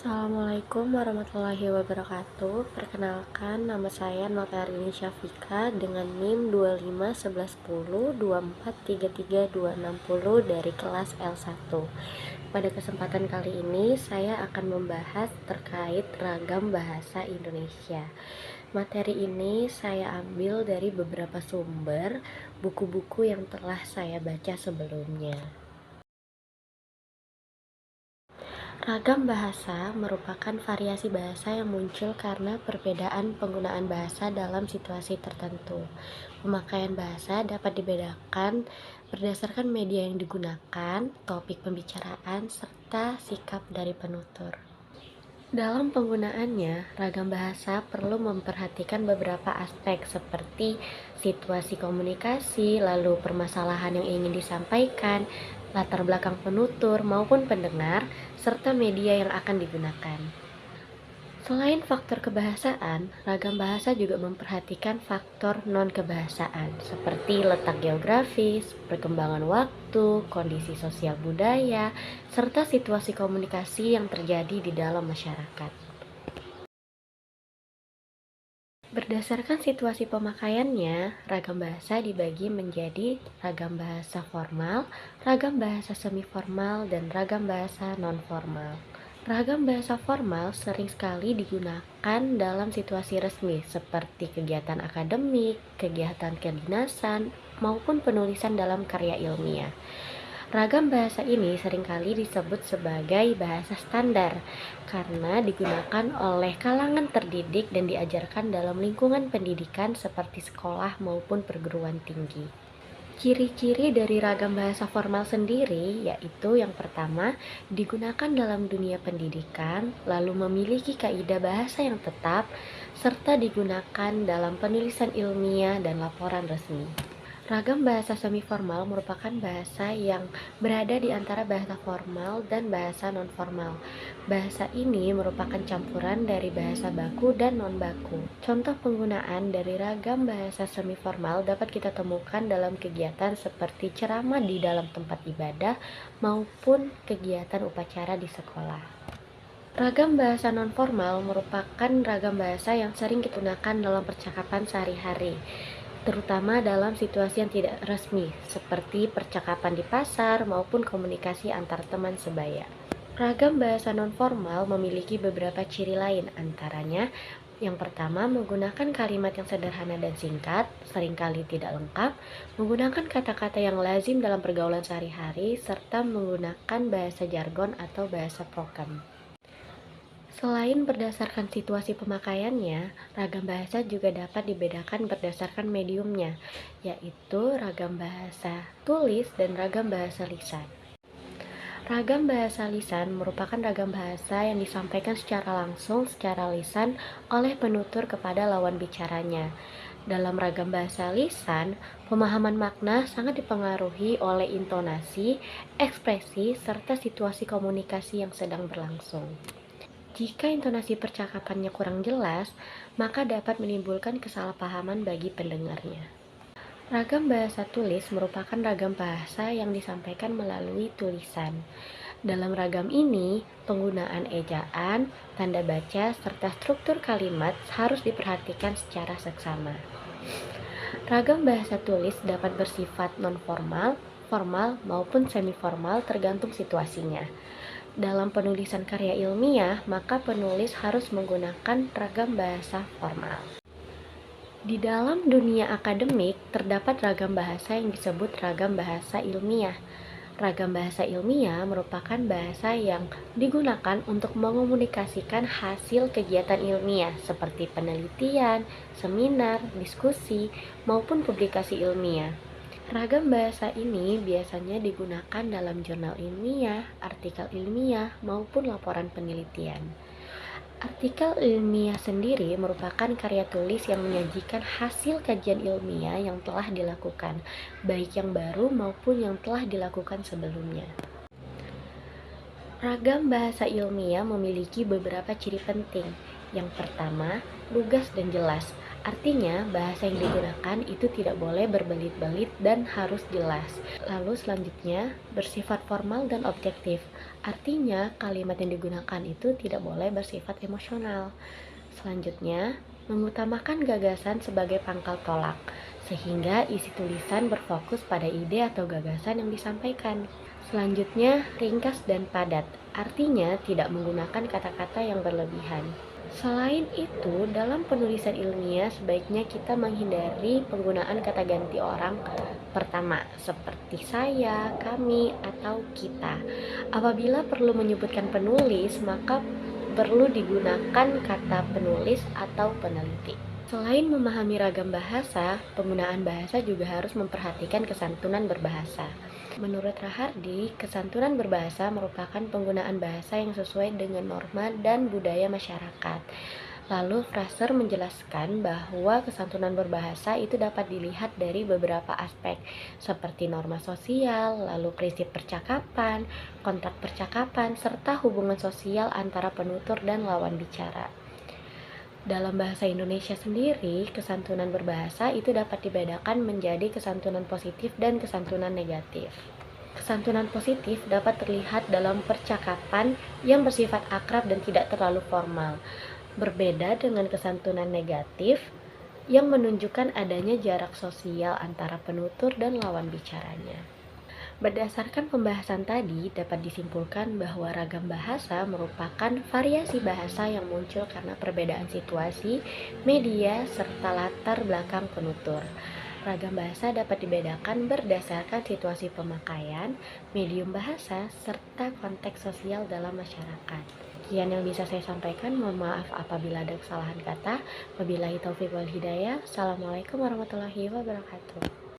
Assalamualaikum warahmatullahi wabarakatuh. Perkenalkan, nama saya Notarini Syafika dengan NIM 251110243360 dari kelas L1. Pada kesempatan kali ini, saya akan membahas terkait ragam bahasa Indonesia. Materi ini saya ambil dari beberapa sumber buku-buku yang telah saya baca sebelumnya. Ragam bahasa merupakan variasi bahasa yang muncul karena perbedaan penggunaan bahasa dalam situasi tertentu. Pemakaian bahasa dapat dibedakan berdasarkan media yang digunakan, topik pembicaraan, serta sikap dari penutur. Dalam penggunaannya, ragam bahasa perlu memperhatikan beberapa aspek seperti situasi komunikasi, lalu permasalahan yang ingin disampaikan, latar belakang penutur maupun pendengar, serta media yang akan digunakan. Selain faktor kebahasaan, ragam bahasa juga memperhatikan faktor non-kebahasaan seperti letak geografis, perkembangan waktu, kondisi sosial budaya, serta situasi komunikasi yang terjadi di dalam masyarakat. Berdasarkan situasi pemakaiannya, ragam bahasa dibagi menjadi ragam bahasa formal, ragam bahasa semi-formal, dan ragam bahasa non-formal. Ragam bahasa formal sering sekali digunakan dalam situasi resmi seperti kegiatan akademik, kegiatan kedinasan, maupun penulisan dalam karya ilmiah. Ragam bahasa ini seringkali disebut sebagai bahasa standar karena digunakan oleh kalangan terdidik dan diajarkan dalam lingkungan pendidikan seperti sekolah maupun perguruan tinggi. Ciri-ciri dari ragam bahasa formal sendiri yaitu yang pertama, digunakan dalam dunia pendidikan, lalu memiliki kaidah bahasa yang tetap, serta digunakan dalam penulisan ilmiah dan laporan resmi. Ragam bahasa semi-formal merupakan bahasa yang berada di antara bahasa formal dan bahasa non-formal. Bahasa ini merupakan campuran dari bahasa baku dan non-baku. Contoh penggunaan dari ragam bahasa semi-formal dapat kita temukan dalam kegiatan seperti ceramah di dalam tempat ibadah maupun kegiatan upacara di sekolah. Ragam bahasa non-formal merupakan ragam bahasa yang sering digunakan dalam percakapan sehari-hari, terutama dalam situasi yang tidak resmi, seperti percakapan di pasar maupun komunikasi antar teman sebaya. Ragam bahasa non-formal memiliki beberapa ciri lain, antaranya yang pertama, menggunakan kalimat yang sederhana dan singkat, seringkali tidak lengkap, menggunakan kata-kata yang lazim dalam pergaulan sehari-hari, serta menggunakan bahasa jargon atau bahasa prokem. Selain berdasarkan situasi pemakaiannya, ragam bahasa juga dapat dibedakan berdasarkan mediumnya, yaitu ragam bahasa tulis dan ragam bahasa lisan. Ragam bahasa lisan merupakan ragam bahasa yang disampaikan secara langsung secara lisan oleh penutur kepada lawan bicaranya. Dalam ragam bahasa lisan, pemahaman makna sangat dipengaruhi oleh intonasi, ekspresi, serta situasi komunikasi yang sedang berlangsung. Jika intonasi percakapannya kurang jelas, maka dapat menimbulkan kesalahpahaman bagi pendengarnya. Ragam bahasa tulis merupakan ragam bahasa yang disampaikan melalui tulisan. Dalam ragam ini, penggunaan ejaan, tanda baca, serta struktur kalimat harus diperhatikan secara seksama. Ragam bahasa tulis dapat bersifat non-formal, formal, maupun semi-formal tergantung situasinya. Dalam penulisan karya ilmiah, maka penulis harus menggunakan ragam bahasa formal. Di dalam dunia akademik, terdapat ragam bahasa yang disebut ragam bahasa ilmiah. Ragam bahasa ilmiah merupakan bahasa yang digunakan untuk mengomunikasikan hasil kegiatan ilmiah seperti penelitian, seminar, diskusi, maupun publikasi ilmiah. Ragam bahasa ini biasanya digunakan dalam jurnal ilmiah, artikel ilmiah, maupun laporan penelitian. Artikel ilmiah sendiri merupakan karya tulis yang menyajikan hasil kajian ilmiah yang telah dilakukan, baik yang baru maupun yang telah dilakukan sebelumnya. Ragam bahasa ilmiah memiliki beberapa ciri penting. Yang pertama, lugas dan jelas. Artinya, bahasa yang digunakan itu tidak boleh berbelit-belit dan harus jelas. Lalu selanjutnya, bersifat formal dan objektif. Artinya, kalimat yang digunakan itu tidak boleh bersifat emosional. Selanjutnya, mengutamakan gagasan sebagai pangkal tolak, sehingga isi tulisan berfokus pada ide atau gagasan yang disampaikan. Selanjutnya, ringkas dan padat, artinya tidak menggunakan kata-kata yang berlebihan. Selain itu, dalam penulisan ilmiah sebaiknya kita menghindari penggunaan kata ganti orang pertama, seperti saya, kami, atau kita. Apabila perlu menyebutkan penulis, maka perlu digunakan kata penulis atau peneliti. Selain memahami ragam bahasa, penggunaan bahasa juga harus memperhatikan kesantunan berbahasa. Menurut Rahardi, kesantunan berbahasa merupakan penggunaan bahasa yang sesuai dengan norma dan budaya masyarakat. Lalu Fraser menjelaskan bahwa kesantunan berbahasa itu dapat dilihat dari beberapa aspek, seperti norma sosial, lalu prinsip percakapan, kontrak percakapan, serta hubungan sosial antara penutur dan lawan bicara. Dalam bahasa Indonesia sendiri, kesantunan berbahasa itu dapat dibedakan menjadi kesantunan positif dan kesantunan negatif. Kesantunan positif dapat terlihat dalam percakapan yang bersifat akrab dan tidak terlalu formal, berbeda dengan kesantunan negatif yang menunjukkan adanya jarak sosial antara penutur dan lawan bicaranya. Berdasarkan pembahasan tadi, dapat disimpulkan bahwa ragam bahasa merupakan variasi bahasa yang muncul karena perbedaan situasi, media, serta latar belakang penutur. Ragam bahasa dapat dibedakan berdasarkan situasi pemakaian, medium bahasa, serta konteks sosial dalam masyarakat. Sekian yang bisa saya sampaikan, mohon maaf apabila ada kesalahan kata. Wabillahi taufiq wal hidayah. Assalamualaikum warahmatullahi wabarakatuh.